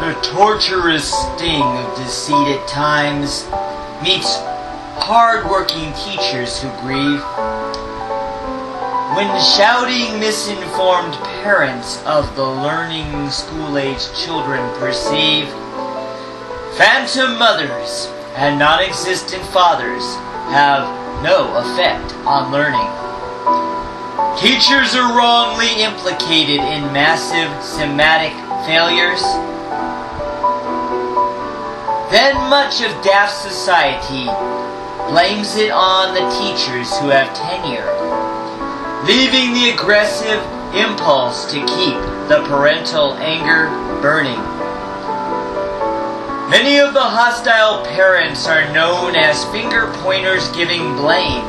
The torturous sting of deceit at times meets hard-working teachers who grieve. When shouting misinformed parents of the learning school-aged children perceive, phantom mothers and non-existent fathers have no effect on learning. Teachers are wrongly implicated in massive systematic failures. Then much of daft society blames it on the teachers who have tenure, leaving the aggressive impulse to keep the parental anger burning. Many of the hostile parents are known as finger pointers giving blame.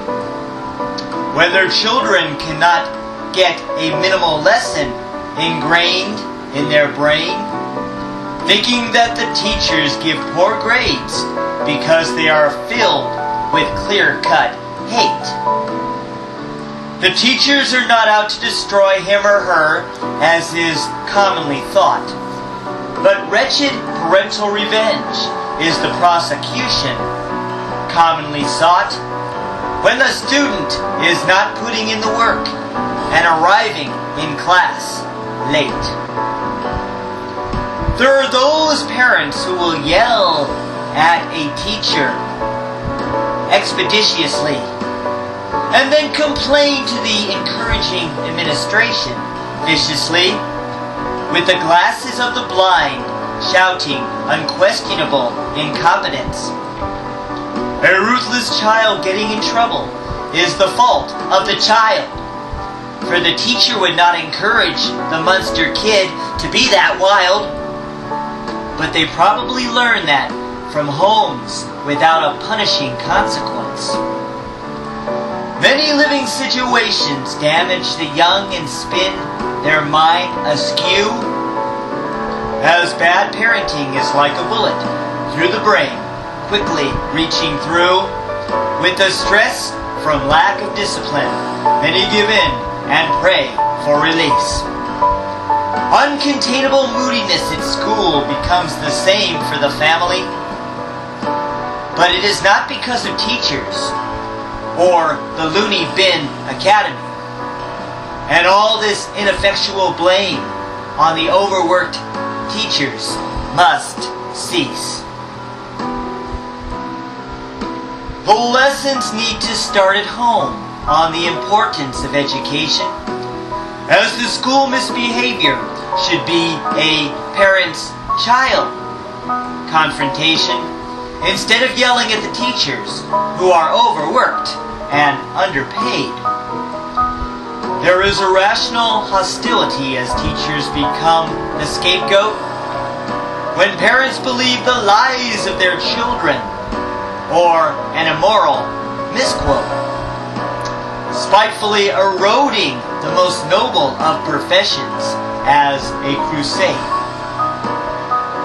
When their children cannot get a minimal lesson ingrained in their brain, thinking that the teachers give poor grades because they are filled with clear-cut hate. The teachers are not out to destroy him or her, as is commonly thought, but wretched parental revenge is the prosecution commonly sought when the student is not putting in the work and arriving in class late. There are those parents who will yell at a teacher expeditiously and then complain to the encouraging administration viciously, with the glasses of the blind shouting unquestionable incompetence. A ruthless child getting in trouble is the fault of the child, for the teacher would not encourage the monster kid to be that wild. But they probably learn that from homes without a punishing consequence. Many living situations damage the young and spin their mind askew, as bad parenting is like a bullet through the brain, quickly reaching through. With the stress from lack of discipline, many give in and pray for release. Uncontainable moodiness at school becomes the same for the family. But it is not because of teachers or the Looney Bin Academy. And all this ineffectual blame on the overworked teachers must cease. The lessons need to start at home on the importance of education, as the school misbehavior should be a parents-child confrontation instead of yelling at the teachers who are overworked and underpaid. There is a rational hostility as teachers become the scapegoat. When parents believe the lies of their children or an immoral misquote, spitefully eroding the most noble of professions as a crusade.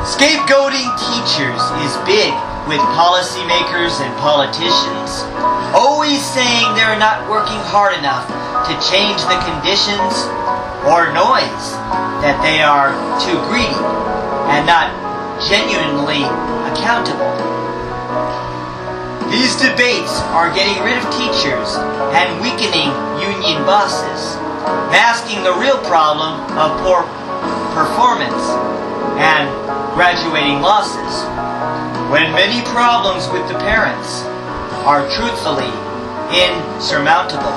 Scapegoating teachers is big with policymakers and politicians, always saying they're not working hard enough to change the conditions, or noise that they are too greedy and not genuinely accountable. These debates are getting rid of teachers and weakening union bosses, masking the real problem of poor performance and graduating losses, when many problems with the parents are truthfully insurmountable.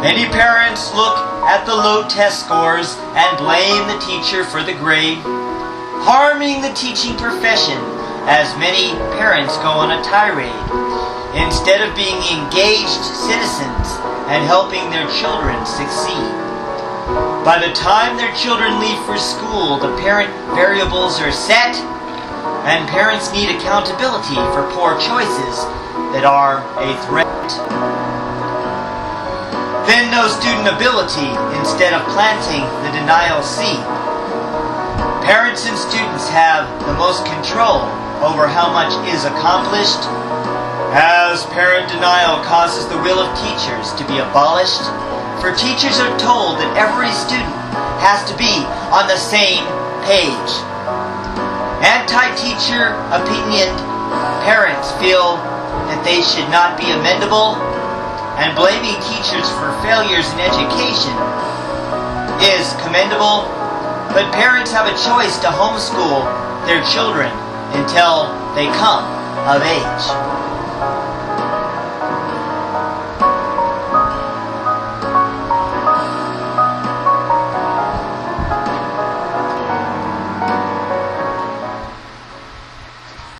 Many parents look at the low test scores and blame the teacher for the grade, harming the teaching profession as many parents go on a tirade, instead of being engaged citizens and helping their children succeed. By the time their children leave for school, the parent variables are set, and parents need accountability for poor choices that are a threat. Then no student ability instead of planting the denial seed. Parents and students have the most control over how much is accomplished, as parent denial causes the will of teachers to be abolished, for teachers are told that every student has to be on the same page. Anti-teacher opinioned parents feel that they should not be amendable, and blaming teachers for failures in education is commendable, but parents have a choice to homeschool their children until they come of age.